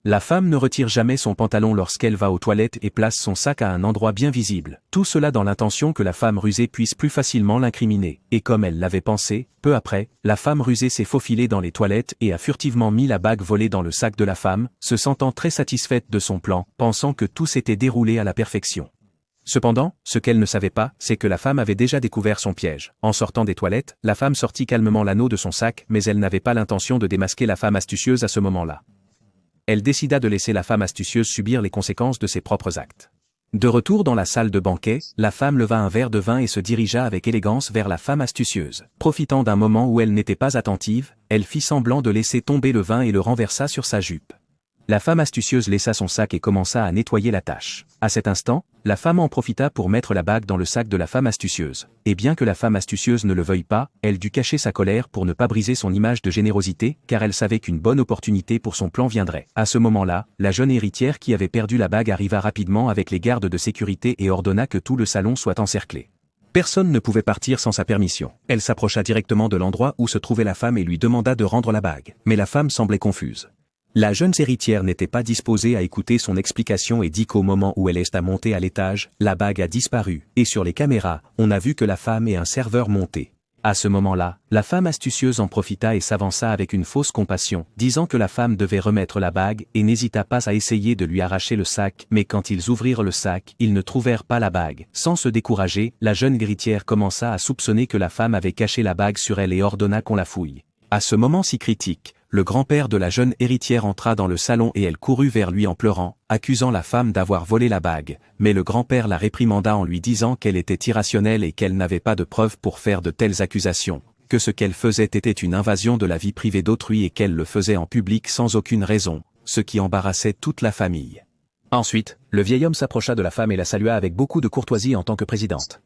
La femme ne retire jamais son pantalon lorsqu'elle va aux toilettes et place son sac à un endroit bien visible. Tout cela dans l'intention que la femme rusée puisse plus facilement l'incriminer. Et comme elle l'avait pensé, peu après, la femme rusée s'est faufilée dans les toilettes et a furtivement mis la bague volée dans le sac de la femme, se sentant très satisfaite de son plan, pensant que tout s'était déroulé à la perfection. Cependant, ce qu'elle ne savait pas, c'est que la femme avait déjà découvert son piège. En sortant des toilettes, la femme sortit calmement l'anneau de son sac, mais elle n'avait pas l'intention de démasquer la femme astucieuse à ce moment-là. Elle décida de laisser la femme astucieuse subir les conséquences de ses propres actes. De retour dans la salle de banquet, la femme leva un verre de vin et se dirigea avec élégance vers la femme astucieuse. Profitant d'un moment où elle n'était pas attentive, elle fit semblant de laisser tomber le vin et le renversa sur sa jupe. La femme astucieuse laissa son sac et commença à nettoyer la tâche. À cet instant, la femme en profita pour mettre la bague dans le sac de la femme astucieuse. Et bien que la femme astucieuse ne le veuille pas, elle dut cacher sa colère pour ne pas briser son image de générosité, car elle savait qu'une bonne opportunité pour son plan viendrait. À ce moment-là, la jeune héritière qui avait perdu la bague arriva rapidement avec les gardes de sécurité et ordonna que tout le salon soit encerclé. Personne ne pouvait partir sans sa permission. Elle s'approcha directement de l'endroit où se trouvait la femme et lui demanda de rendre la bague. Mais la femme semblait confuse. La jeune héritière n'était pas disposée à écouter son explication et dit qu'au moment où elle est montée à l'étage, la bague a disparu, et sur les caméras, on a vu que la femme et un serveur montaient. À ce moment-là, la femme astucieuse en profita et s'avança avec une fausse compassion, disant que la femme devait remettre la bague et n'hésita pas à essayer de lui arracher le sac, mais quand ils ouvrirent le sac, ils ne trouvèrent pas la bague. Sans se décourager, la jeune héritière commença à soupçonner que la femme avait caché la bague sur elle et ordonna qu'on la fouille. À ce moment si critique, le grand-père de la jeune héritière entra dans le salon et elle courut vers lui en pleurant, accusant la femme d'avoir volé la bague, mais le grand-père la réprimanda en lui disant qu'elle était irrationnelle et qu'elle n'avait pas de preuves pour faire de telles accusations, que ce qu'elle faisait était une invasion de la vie privée d'autrui et qu'elle le faisait en public sans aucune raison, ce qui embarrassait toute la famille. Ensuite, le vieil homme s'approcha de la femme et la salua avec beaucoup de courtoisie en tant que présidente.